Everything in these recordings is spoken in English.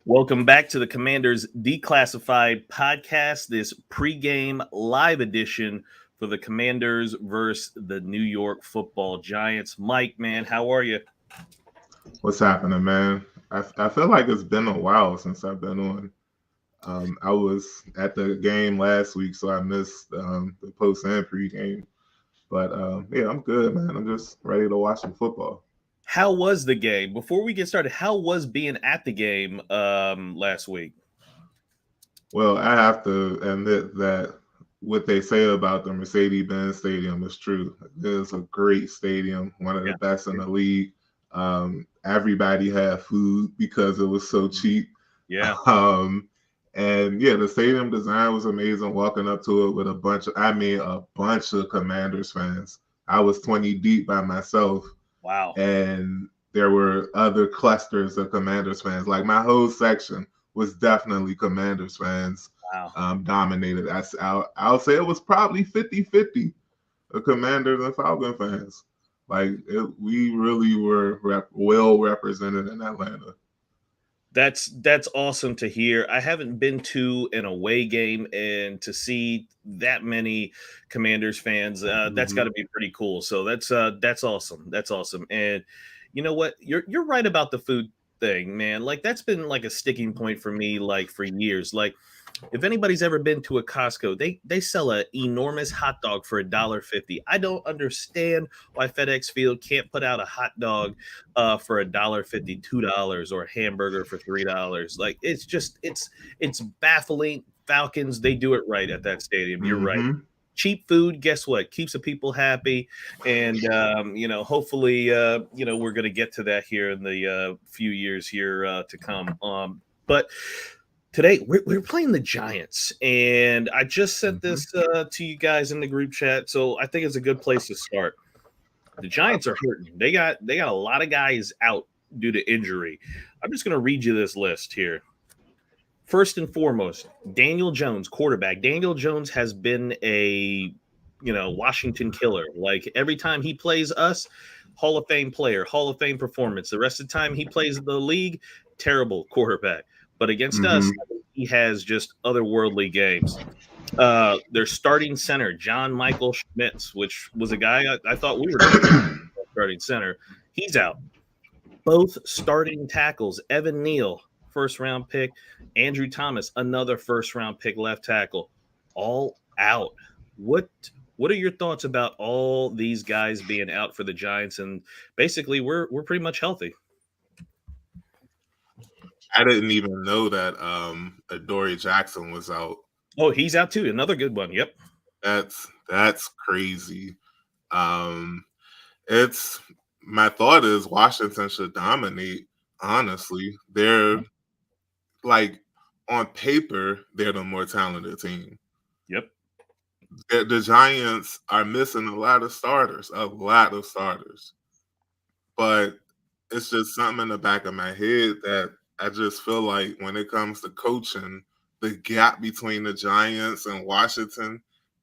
Welcome back to the Commanders Declassified podcast, this pregame live edition for the Commanders versus the New York Football Giants. Mike, man, how are you? What's happening, man? I feel like it's been a while since I've been on. I was at the game last week, so I missed the post and pregame. But yeah, I'm good, man. I'm just ready to watch some football. How was the game? Before we get started, how was being at the game last week? Well, I have to admit that what they say about the Mercedes-Benz Stadium is true. It is a great stadium, one of the Yeah. best in the league. Everybody had food because it was so cheap. Yeah. Um, and yeah, the stadium design was amazing. Walking up to it with a bunch of Commanders fans. I was 20 deep by myself, Wow. and there were other clusters of Commanders fans. Like my whole section was definitely Commanders fans, Wow. dominated. I'll say it was probably 50-50 of Commanders and Falcon fans. We really were well represented in Atlanta. That's awesome to hear. I haven't been to an away game, and to see that many Commanders fans, that's got Mm-hmm. to be pretty cool. So that's awesome. That's awesome. And you know what? You're right about the food thing, man. Like that's been like a sticking point for me, like for years. Like if anybody's ever been to a Costco, they sell an enormous hot dog for $1.50. I don't understand why FedEx Field can't put out a hot dog for $1.50, $2, or a hamburger for $3. Like it's baffling. Falcons, they do it right at that stadium. You're right. Mm-hmm. Cheap food, guess what? Keeps the people happy, and hopefully, we're going to get to that here in the few years here to come. But today we're playing the Giants, and I just sent Mm-hmm. this to you guys in the group chat, so I think it's a good place to start. The Giants are hurting. They got a lot of guys out due to injury. I'm just going to read you this list here. First and foremost, Daniel Jones, quarterback. Daniel Jones has been a Washington killer. Like every time he plays us, Hall of Fame player, Hall of Fame performance. The rest of the time he plays the league, terrible quarterback. But against us, Mm-hmm. he has just otherworldly games. Their starting center, John Michael Schmitz, which was a guy I thought we were going to get starting center. He's out. Both starting tackles, Evan Neal, first round pick, Andrew Thomas, another first round pick left tackle, all out. What are your thoughts about all these guys being out for the Giants? And basically, we're pretty much healthy. I didn't even know that Adoree Jackson was out. Oh, he's out too. Another good one. Yep. That's crazy. Um, it's My thought is Washington should dominate. Honestly, they're like on paper they're the more talented team. Yep. The Giants are missing a lot of starters, but it's just something in the back of my head that I just feel like when it comes to coaching, the gap between the Giants and Washington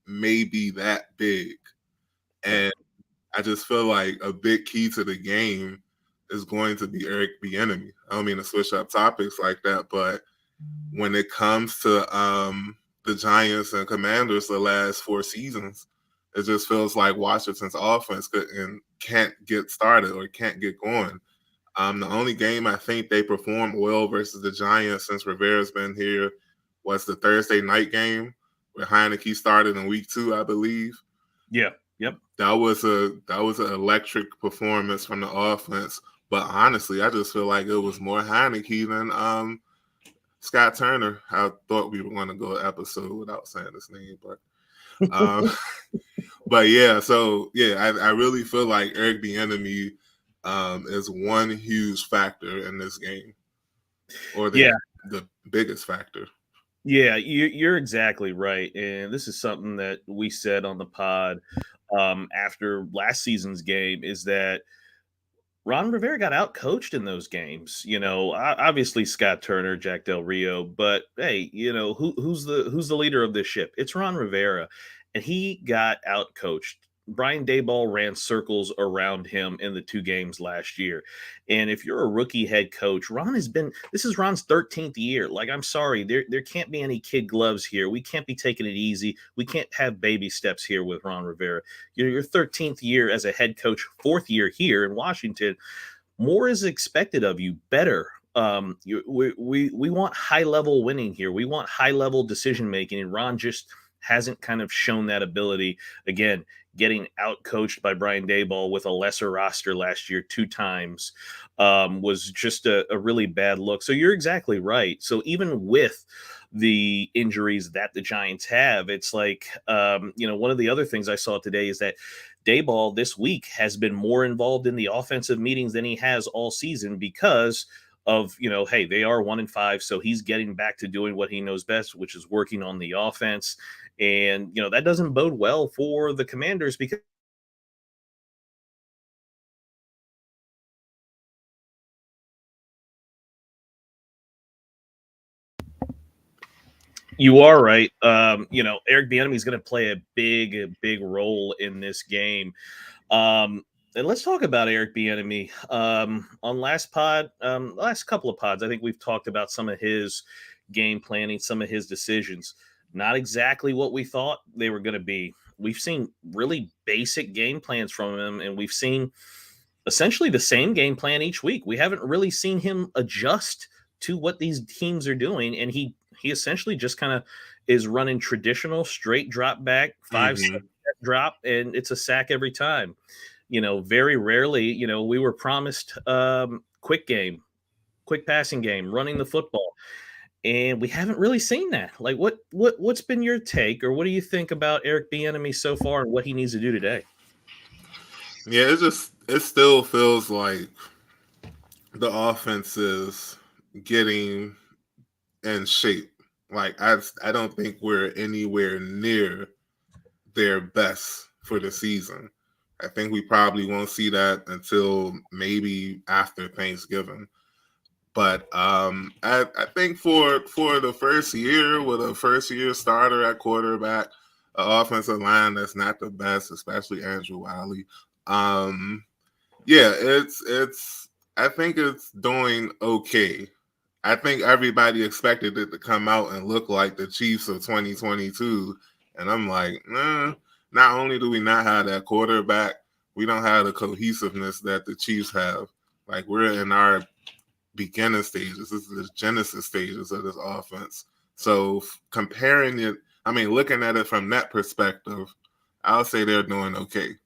may be that big. And I just feel like a big key to the game is going to be Eric Bieniemy. I don't mean to switch up topics like that, but when it comes to the Giants and Commanders the last 4 seasons, it just feels like Washington's offense can't get started or can't get going. The only game I think they performed well versus the Giants since Rivera's been here was the Thursday night game where Heineke started in week 2, I believe. Yeah. Yep. That was an electric performance from the offense. But honestly, I just feel like it was more Heineke than Scott Turner. I thought we were going to go an episode without saying his name, but yeah. So yeah, I really feel like Eric Bieniemy is one huge factor in this game, or the biggest factor. Yeah, you're exactly right. And this is something that we said on the pod after last season's game, is that Ron Rivera got out coached in those games. Obviously Scott Turner, Jack Del Rio, but hey, who's the leader of this ship? It's Ron Rivera, and he got out coached Brian Dayball ran circles around him in the 2 games last year. And if you're a rookie head coach, this is Ron's 13th year. Like, I'm sorry, there can't be any kid gloves here. We can't be taking it easy. We can't have baby steps here with Ron Rivera. Your 13th year as a head coach, 4th year here in Washington. More is expected of you. Better. We want high level winning here. We want high level decision making, and Ron just hasn't kind of shown that ability. Again, getting out coached by Brian Dayball with a lesser roster last year 2 times was just a really bad look. So you're exactly right. So even with the injuries that the Giants have, it's like, one of the other things I saw today is that Dayball this week has been more involved in the offensive meetings than he has all season because of, hey, they are 1-5. So he's getting back to doing what he knows best, which is working on the offense. And, that doesn't bode well for the Commanders because you are right. Eric Bieniemy is going to play a big role in this game. And let's talk about Eric Bieniemy. On last couple of pods, I think we've talked about some of his game planning, some of his decisions. Not exactly what we thought they were going to be. We've seen really basic game plans from him, and we've seen essentially the same game plan each week. We haven't really seen him adjust to what these teams are doing, and he essentially just kind of is running traditional straight drop back 5 step Hmm. drop, and it's a sack every time. Very rarely, we were promised quick passing game, running the football, and we haven't really seen that. Like, what's been your take, or what do you think about Eric Bieniemy so far and what he needs to do today? Yeah, it still feels like the offense is getting in shape. Like I don't think we're anywhere near their best for the season. I think we probably won't see that until maybe after Thanksgiving. But I think for the first year with a first year starter at quarterback, an offensive line that's not the best, especially Andrew Wiley. Um, yeah, it's I think it's doing okay. I think everybody expected it to come out and look like the Chiefs of 2022. And I'm like, not only do we not have that quarterback, we don't have the cohesiveness that the Chiefs have. Like we're in our beginning stages. This is the genesis stages of this offense. So comparing it, I mean, looking at it from that perspective, I'll say they're doing okay.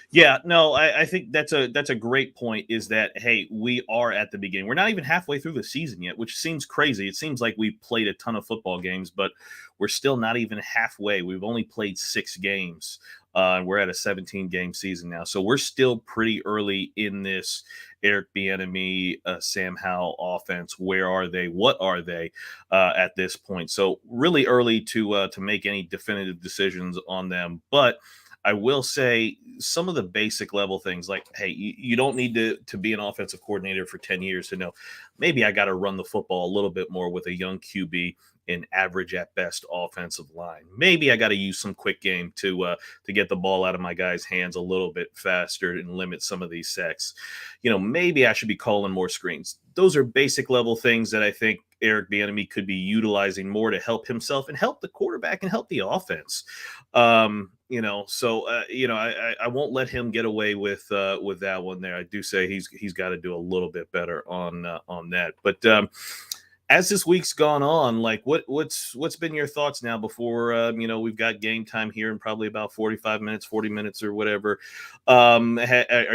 Yeah, no, I think that's a great point. Is that, hey, we are at the beginning. We're not even halfway through the season yet, which seems crazy. It seems like we've played a ton of football games, but we're still not even halfway. We've only played 6 games. And we're at a 17-game season now, so we're still pretty early in this Eric Bieniemy, Sam Howell offense. Where are they? What are they at this point? So really early to make any definitive decisions on them, but I will say some of the basic level things like, hey, you don't need to be an offensive coordinator for 10 years to know maybe I got to run the football a little bit more with a young QB and average at best offensive line. Maybe I got to use some quick game to get the ball out of my guys' hands a little bit faster and limit some of these sacks. Maybe I should be calling more screens. Those are basic level things that I think Eric Bieniemy could be utilizing more to help himself and help the quarterback and help the offense. I won't let him get away with that one there. I do say he's got to do a little bit better on that. But as this week's gone on, like what's been your thoughts now before we've got game time here in probably about 45 minutes, 40 minutes or whatever. Are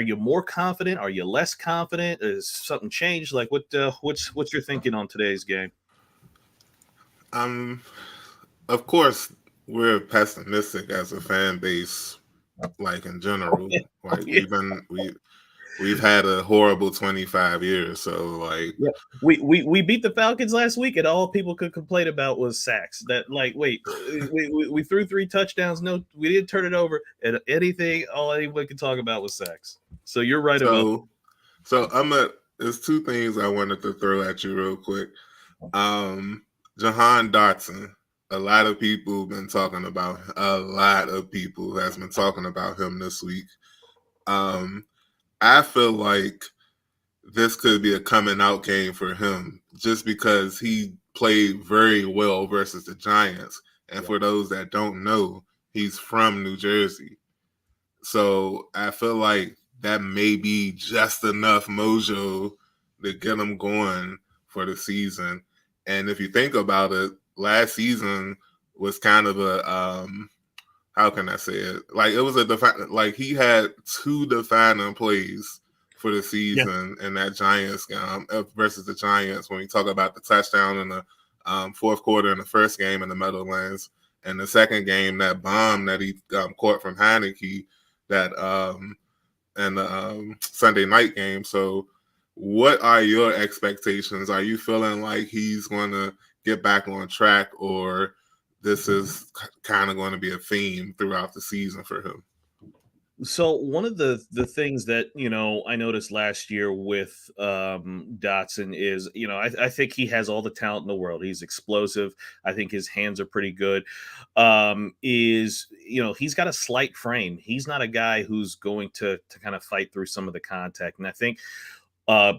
you more confident? Are you less confident? Is something changed? Like what's your thinking on today's game? Um, of course, we're pessimistic as a fan base, like in general. Like Yeah. we've had a horrible 25 years, so like Yeah. We beat the Falcons last week, and all people could complain about was sacks. That like, wait, we threw 3 touchdowns. No, we didn't turn it over. And anything, all anyone could talk about was sacks. So you're right about so there's 2 things I wanted to throw at you real quick. Um Jahan Dotson. A lot of people been talking about a lot of people has been talking about him this week. Um, I feel like this could be a coming out game for him just because he played very well versus the Giants. And Yep. for those that don't know, he's from New Jersey. So I feel like that may be just enough mojo to get him going for the season. And if you think about it, last season was kind of a how can I say it? Like it was like he had two defining plays for the Yeah. season in that Giants game versus the Giants when we talk about the touchdown in the fourth quarter in the first game in the Meadowlands, and the second game that bomb that he caught from Heineke that and the Sunday night game. So, what are your expectations? Are you feeling like he's going to get back on track, or this is kind of going to be a theme throughout the season for him? So one of the things that I noticed last year with Dotson is I think he has all the talent in the world. He's explosive. I think his hands are pretty good. Is he's got a slight frame. He's not a guy who's going to kind of fight through some of the contact. And I think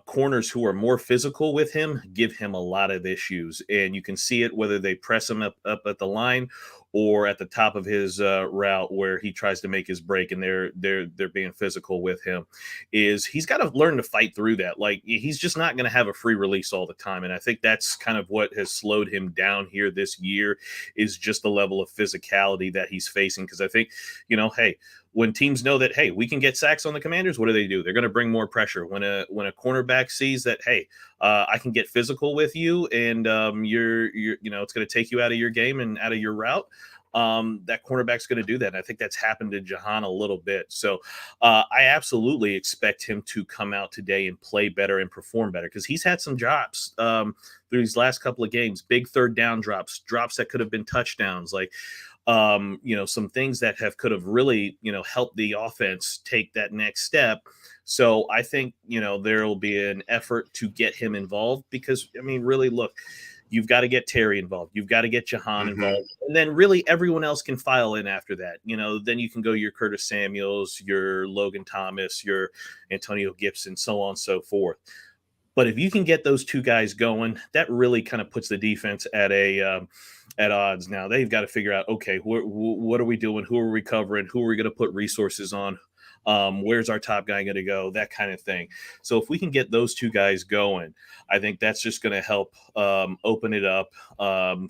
corners who are more physical with him give him a lot of issues, and you can see it whether they press him up at the line or at the top of his route where he tries to make his break, and they're being physical with him. Is he's got to learn to fight through that. Like he's just not going to have a free release all the time, and I think that's kind of what has slowed him down here this year is just the level of physicality that he's facing. Because I think hey, when teams know that, hey, we can get sacks on the Commanders, what do? They're going to bring more pressure. When a cornerback sees that, hey, I can get physical with you, and you're it's going to take you out of your game and out of your route. That cornerback's going to do that. And I think that's happened to Jahan a little bit. So I absolutely expect him to come out today and play better and perform better because he's had some drops through these last couple of games, big third down drops that could have been touchdowns. Like some things that could have really, helped the offense take that next step. So I think, there will be an effort to get him involved because, I mean, really, look, you've got to get Terry involved. You've got to get Jahan Mm-hmm. involved. And then really everyone else can file in after that. Then you can go your Curtis Samuels, your Logan Thomas, your Antonio Gibson, so on and so forth. But if you can get those two guys going, that really kind of puts the defense at odds. Now they've got to figure out, okay, what are we doing? Who are we covering? Who are we going to put resources on? Where's our top guy going to go? That kind of thing. So if we can get those two guys going, I think that's just going to help open it up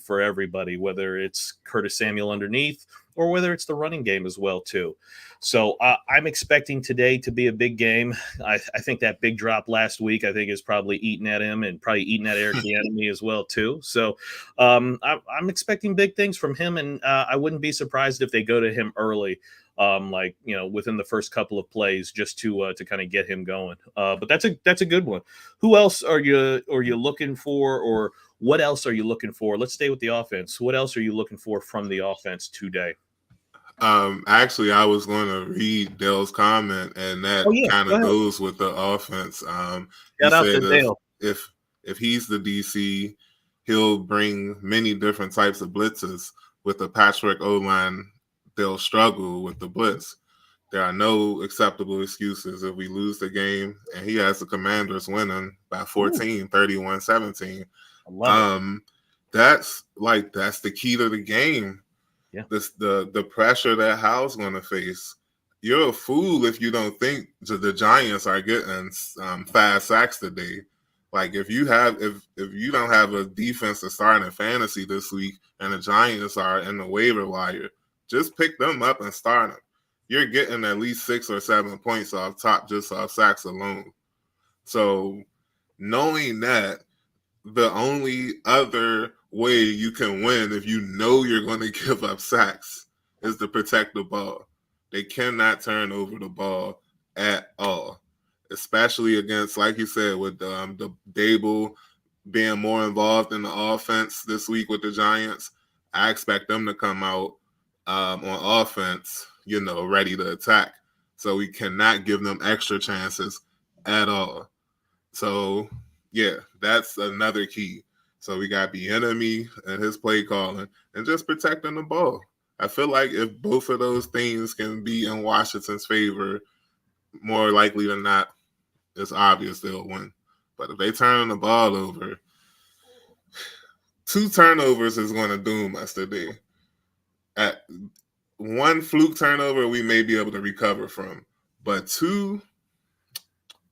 for everybody, whether it's Curtis Samuel underneath or whether it's the running game as well too. So I'm expecting today to be a big game. I think that big drop last week, I think, is probably eating at him and probably eating at Eric Bieniemy as well too. So I'm expecting big things from him, and I wouldn't be surprised if they go to him early, within the first couple of plays, just to kind of get him going. But that's a good one. Who else are you looking for, or what else are you looking for? Let's stay with the offense. What else are you looking for from the offense today? Actually, I was going to read Dale's comment, and that Oh yeah, kind go of ahead. goes with the offense. He Shout out said to Dale. if he's the DC, he'll bring many different types of blitzes. With the patchwork O line, they'll struggle with the blitz. There are no acceptable excuses if we lose the game, and he has the Commanders winning by Ooh, 14, 31-17. I love it. Um, that's the key to the game. Yeah. The pressure that Hal's going to face. You're a fool if you don't think the Giants are getting 5 sacks today. Like if you don't have a defense to start in fantasy this week, and the Giants are in the waiver wire, just pick them up and start them. You're getting at least 6 or 7 points off top just off sacks alone. So knowing that, the only other way you can win if you know you're going to give up sacks is to protect the ball. They cannot turn over the ball at all, especially against, like you said, with the Dable being more involved in the offense this week with the Giants. I expect them to come out on offense, ready to attack. So we cannot give them extra chances at all. So, yeah, that's another key. So we got the enemy and his play calling and just protecting the ball. I feel like if both of those things can be in Washington's favor, more likely than not, it's obvious they'll win. But if they turn the ball over, 2 turnovers is going to doom us today. At one fluke turnover, we may be able to recover from, but 2,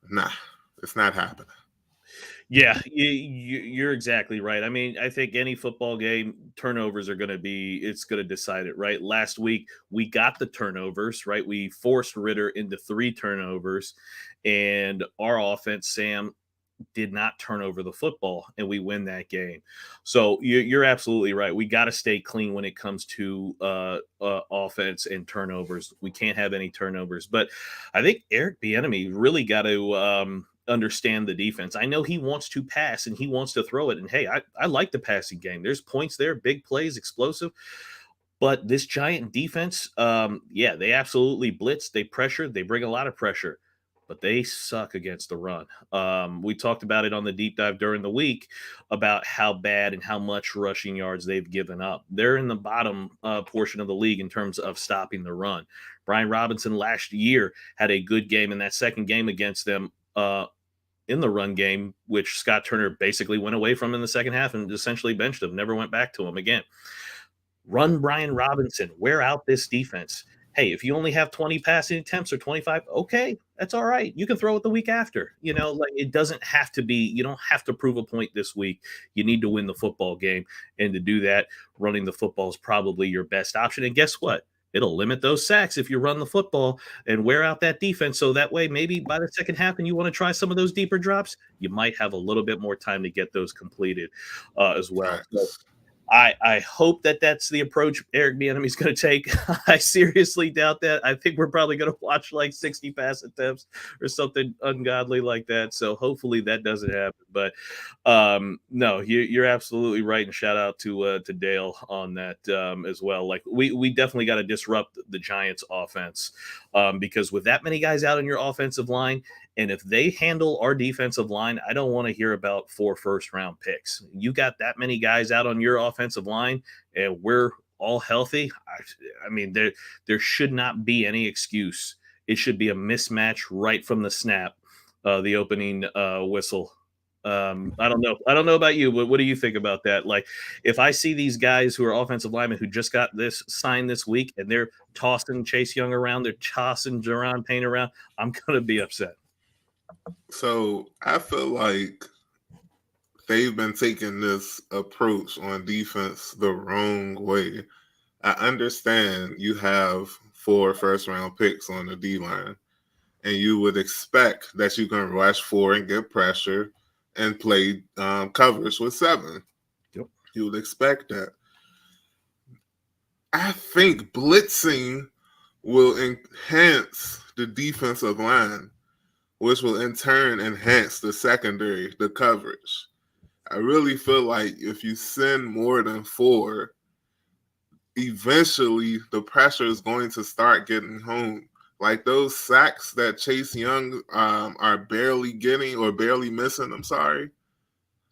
nah, it's not happening. Yeah, you're exactly right. I mean, I think any football game, turnovers are going to be, it's going to decide it, right? Last week, we got the turnovers, right? We forced Ritter into 3 turnovers, and our offense, Sam, did not turn over the football, and we win that game. So you're absolutely right. We got to stay clean when it comes to offense and turnovers. We can't have any turnovers. But I think Eric Bieniemy really got to understand the defense. I know he wants to pass and he wants to throw it. And hey, I like the passing game. There's points there, big plays, explosive. But this Giant defense, yeah, they absolutely blitz, they pressure, they bring a lot of pressure, but they suck against the run. We talked about it on the deep dive during the week about how bad and how much rushing yards they've given up. They're in the bottom portion of the league in terms of stopping the run. Brian Robinson last year had a good game in that second game against them. In the run game, which Scott Turner basically went away from in the second half and essentially benched him, never went back to him again. Run Brian Robinson, wear out this defense. Hey, if you only have 20 passing attempts or 25, okay, that's all right. You can throw it the week after. Like it doesn't have to be, you don't have to prove a point this week. You need to win the football game. And to do that, running the football is probably your best option. And guess what? It'll limit those sacks if you run the football and wear out that defense. So that way, maybe by the second half and you want to try some of those deeper drops, you might have a little bit more time to get those completed as well. So Facts. I hope that that's the approach Eric Bieniemy is going to take. I seriously doubt that. I think we're probably going to watch like 60 pass attempts or something ungodly like that. So hopefully that doesn't happen. But no, you're absolutely right. And shout out to Dale on that as well. Like we definitely got to disrupt the Giants' offense because with that many guys out on your offensive line, and if they handle our defensive line, I don't want to hear about 4 first-round picks. You got that many guys out on your offensive line, and we're all healthy. I mean, there should not be any excuse. It should be a mismatch right from the snap, the opening whistle. I don't know. I don't know about you, but what do you think about that? Like, if I see these guys who are offensive linemen who just got this signed this week, and they're tossing Chase Young around, they're tossing Jerron Payne around, I'm gonna be upset. So I feel like they've been taking this approach on defense the wrong way. I understand you have 4 first-round picks on the D line, and you would expect that you can rush 4 and get pressure and play coverage with 7. Yep. You would expect that. I think blitzing will enhance the defensive line, which will in turn enhance the secondary, the coverage. I really feel like if you send more than 4, eventually the pressure is going to start getting home. Like those sacks that Chase Young are barely getting or barely missing, I'm sorry.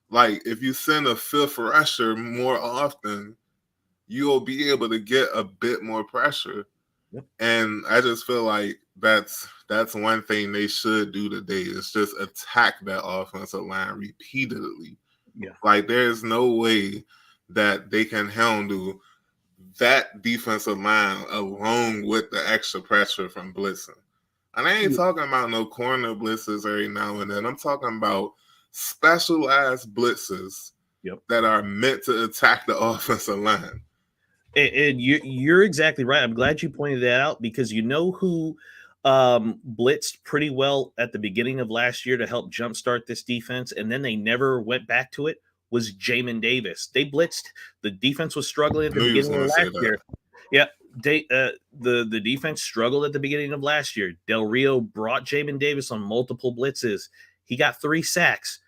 Like if you send a 5th rusher more often, you'll be able to get a bit more pressure. Yep. And I just feel like that's one thing they should do today is just attack that offensive line repeatedly. Yeah. Like there's no way that they can handle that defensive line along with the extra pressure from blitzing. And I ain't talking about no corner blitzes every now and then. I'm talking about specialized blitzes Yep. that are meant to attack the offensive line. And you're exactly right. I'm glad you pointed that out because you know who blitzed pretty well at the beginning of last year to help jumpstart this defense, and then they never went back to it was Jamin Davis. They blitzed. The defense was struggling at I the knew you was beginning going of to say last that. year. Yeah, the defense struggled at the beginning of last year. Del Rio brought Jamin Davis on multiple blitzes. He got 3 sacks.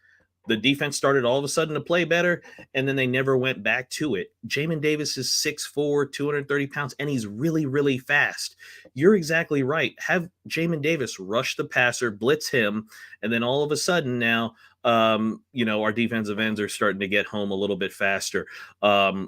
The defense started all of a sudden to play better, and then they never went back to it. Jamin Davis is 6'4", 230 pounds, and he's really, really fast. You're exactly right. Have Jamin Davis rush the passer, blitz him, and then all of a sudden now our defensive ends are starting to get home a little bit faster.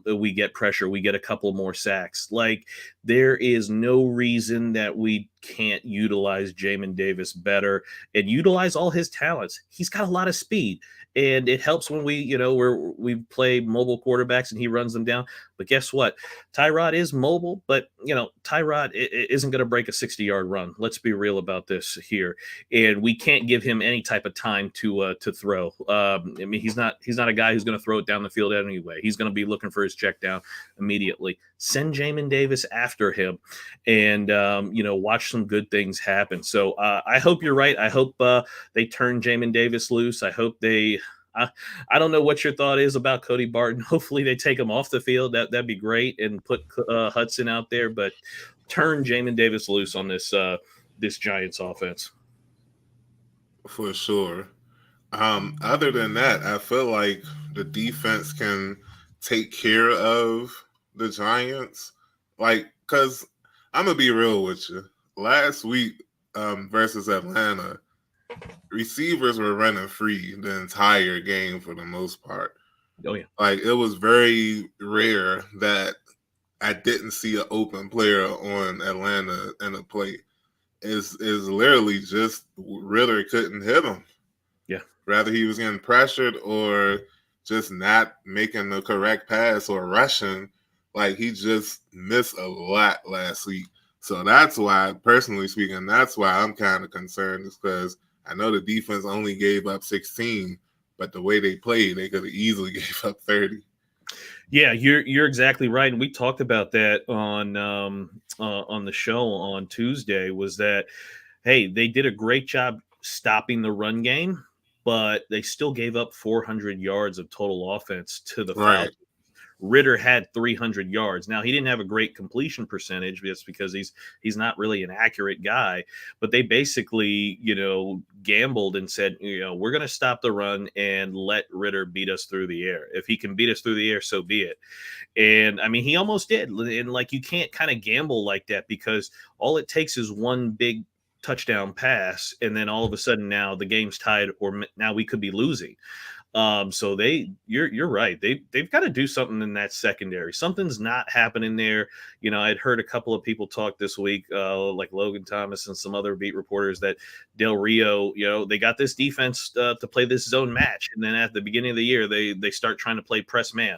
We get pressure, we get a couple more sacks. Like, there is no reason that we can't utilize Jamin Davis better and utilize all his talents. He's got a lot of speed. And it helps when we play mobile quarterbacks and he runs them down. But guess what? Tyrod is mobile, but Tyrod isn't going to break a 60-yard run. Let's be real about this here, and we can't give him any type of time to throw. I mean, he's not a guy who's going to throw it down the field anyway. He's going to be looking for his check down immediately. Send Jamin Davis after him, and watch some good things happen. So I hope you're right. I hope they turn Jamin Davis loose. I hope they. I don't know what your thought is about Cody Barton. Hopefully they take him off the field. That'd be great, and put Hudson out there. But turn Jamin Davis loose on this Giants offense. For sure. Other than that, I feel like the defense can take care of the Giants. Like, because I'm gonna be real with you. Last week versus Atlanta, receivers were running free the entire game for the most part. Oh yeah. Like, it was very rare that I didn't see an open player on Atlanta in a play. Is literally just Ritter couldn't hit him. Yeah. Rather he was getting pressured or just not making the correct pass or rushing. Like, he just missed a lot last week. So that's why, personally speaking, that's why I'm kind of concerned, is because I know the defense only gave up 16, but the way they played, they could have easily gave up 30. Yeah, you're exactly right, and we talked about that on the show on Tuesday. Was that, hey, they did a great job stopping the run game, but they still gave up 400 yards of total offense to the Right. Falcons. Ritter had 300 yards. Now, he didn't have a great completion percentage just because he's not really an accurate guy, but they basically, gambled and said, we're going to stop the run and let Ritter beat us through the air. If he can beat us through the air, so be it. And I mean, he almost did. And like, you can't kind of gamble like that, because all it takes is one big touchdown pass, and then all of a sudden now the game's tied, or now we could be losing. So you're right. They've got to do something in that secondary. Something's not happening there. I'd heard a couple of people talk this week, like Logan Thomas and some other beat reporters, that Del Rio, they got this defense to play this zone match, and then at the beginning of the year, they start trying to play press man.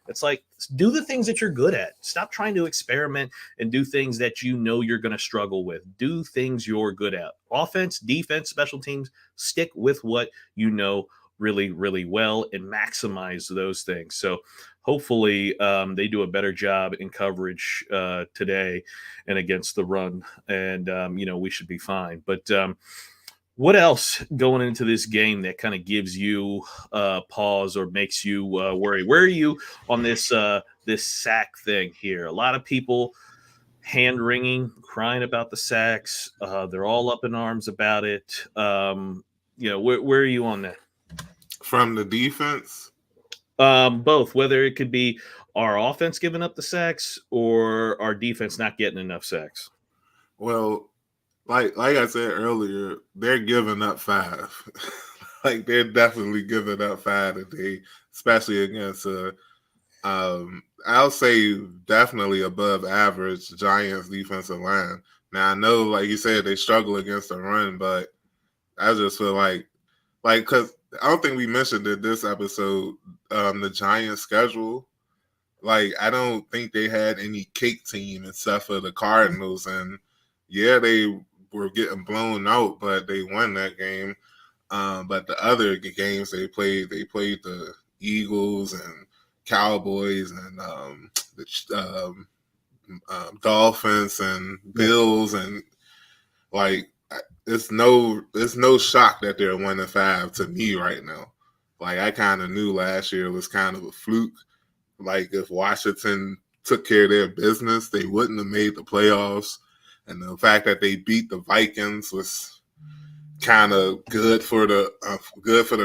It's like, do the things that you're good at. Stop trying to experiment and do things that you're going to struggle with. Do things you're good at. Offense, defense, special teams, stick with what you know really, really well and maximize those things. So hopefully they do a better job in coverage today and against the run, and we should be fine. But what else going into this game that kind of gives you pause or makes you worry? Where are you on this sack thing here? A lot of people hand wringing, crying about the sacks. They're all up in arms about it. Where are you on that? From the defense? Both, whether it could be our offense giving up the sacks or our defense not getting enough sacks. Well, like I said earlier, they're giving up 5. Like, they're definitely giving up 5 today, especially against I'll say definitely above average Giants defensive line. Now, I know, like you said, they struggle against the run, but I just feel like because I don't think we mentioned it this episode, the Giants schedule. Like, I don't think they had any cake team except for the Cardinals, and yeah, they were getting blown out, but they won that game. But the other games they played the Eagles and Cowboys and the Dolphins and Bills, and like, it's no shock that they're 1-5 to me right now. Like, I kind of knew last year was kind of a fluke. Like, if Washington took care of their business, they wouldn't have made the playoffs. And the fact that they beat the Vikings was kind of good for the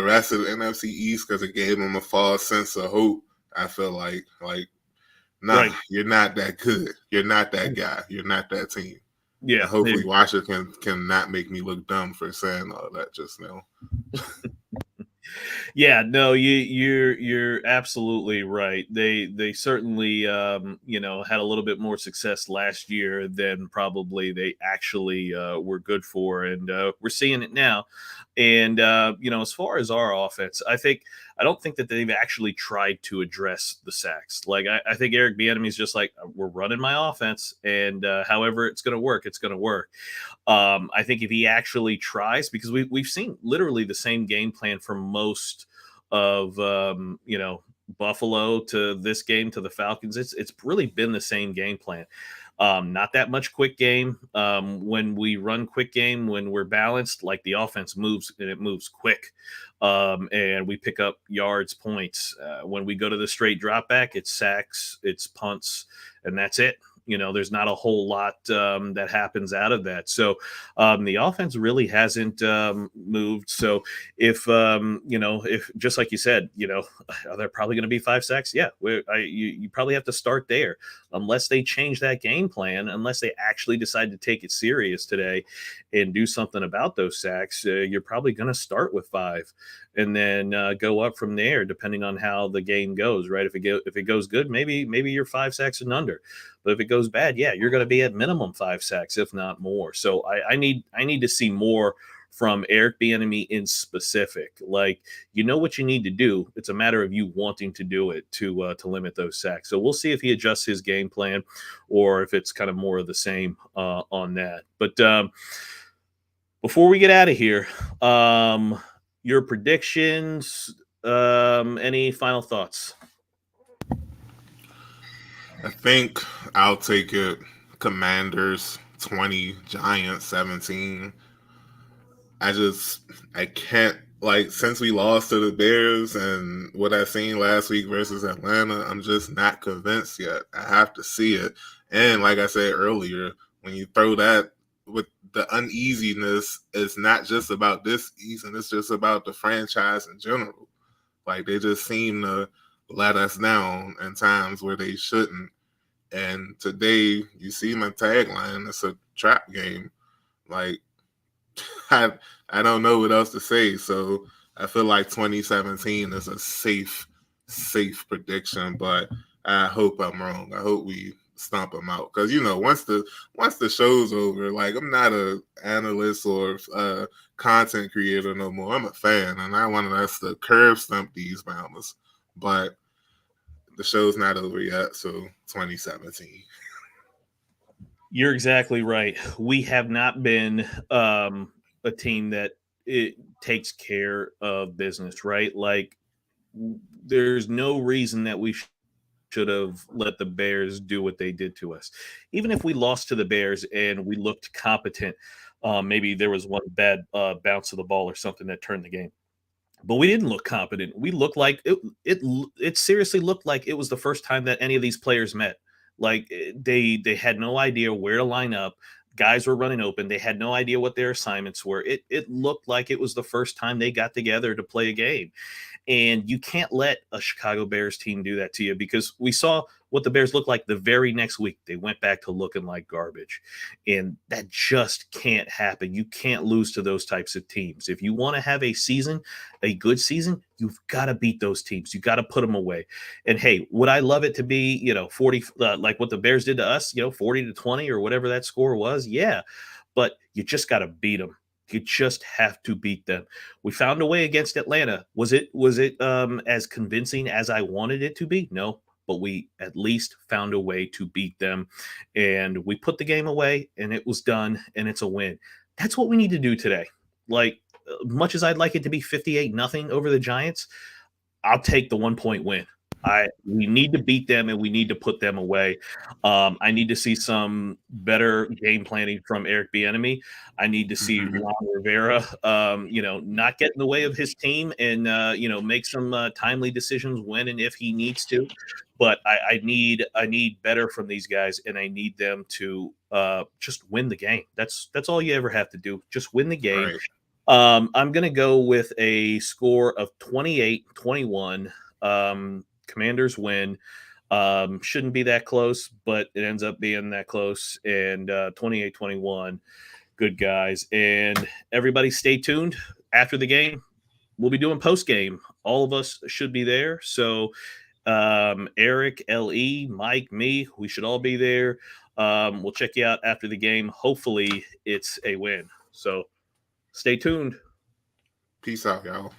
rest of the NFC East, because it gave them a false sense of hope. I feel like right. You're not that good. You're not that guy. You're not that team. Yeah. And hopefully Washington can not make me look dumb for saying all that just now. Yeah, no, you're absolutely right. They certainly had a little bit more success last year than probably they actually were good for, and we're seeing it now. And as far as our offense, I don't think that they've actually tried to address the sacks. Like I think Eric Bieniemy is just like, we're running my offense, and however it's going to work, it's going to work. I think if he actually tries, because we've seen literally the same game plan for most of Buffalo to this game to the Falcons. It's really been the same game plan. Not that much quick game. When we run quick game, when we're balanced, like the offense moves and it moves quick, and we pick up yards, points. When we go to the straight drop back, it's sacks, it's punts, and that's it. There's not a whole lot that happens out of that. So the offense really hasn't moved. So if just like you said, are there probably going to be 5 sacks? Yeah, you probably have to start there, unless they change that game plan, unless they actually decide to take it serious today and do something about those sacks. You're probably going to start with 5 and then go up from there, depending on how the game goes. Right? If it goes good, maybe you're 5 sacks and under. But if it goes bad, yeah, you're going to be at minimum 5 sacks, if not more. So I need to see more from Eric Bieniemy in specific. Like, what you need to do. It's a matter of you wanting to do it to limit those sacks. So we'll see if he adjusts his game plan, or if it's kind of more of the same on that. But before we get out of here, your predictions. Any final thoughts? I think I'll take it. Commanders 20, Giants 17. I just I can't, like, since we lost to the Bears and what I seen last week versus Atlanta, I'm just not convinced yet. I have to see it. And like I said earlier, when you throw that with the uneasiness, it's not just about this season, it's just about the franchise in general. Like, they just seem to let us down in times where they shouldn't. And today, you see my tagline, it's a trap game. Like, I I don't know what else to say. So I feel like 2017 is a safe prediction, but I hope I'm wrong. I hope we stomp them out, because once the show's over, like, I'm not a analyst or content creator no more. I'm a fan, and I want us to curve stump these Bombers, but the show's not over yet. So 2017. You're exactly right. We have not been a team that it takes care of business, right? Like, there's no reason that we should have let the Bears do what they did to us. Even if we lost to the Bears and we looked competent, maybe there was one bad bounce of the ball or something that turned the game. But we didn't look competent. We looked like it seriously looked like it was the first time that any of these players met. Like, they had no idea where to line up. Guys were running open. They had no idea what their assignments were. It looked like it was the first time they got together to play a game. And you can't let a Chicago Bears team do that to you, because we saw what the Bears looked like the very next week. They went back to looking like garbage. And that just can't happen. You can't lose to those types of teams. If you want to have a good season, you've got to beat those teams. You got to put them away. And hey, would I love it to be, 40, like what the Bears did to us, 40-20 or whatever that score was? Yeah. But you just got to beat them. You just have to beat them. We found a way against Atlanta. Was it as convincing as I wanted it to be? No, but we at least found a way to beat them, and we put the game away, and it was done, and it's a win. That's what we need to do today. Like, much as I'd like it to be 58-0 over the Giants, I'll take the 1 point win. We need to beat them, and we need to put them away. I need to see some better game planning from Eric Bieniemy. I need to see Mhm. Ron Rivera, not get in the way of his team, and make some timely decisions when and if he needs to. But I need better from these guys, and I need them to just win the game. That's all you ever have to do. Just win the game. Right. I'm going to go with a score of 28-21. Commanders win. Shouldn't be that close, but it ends up being that close. And 28-21. Good guys. And everybody stay tuned after the game. we'll be doing post game. All of us should be there. So Eric, Le, Mike, me, we should all be there. We'll check you out after the game. Hopefully, it's a win. So stay tuned. Peace out, y'all.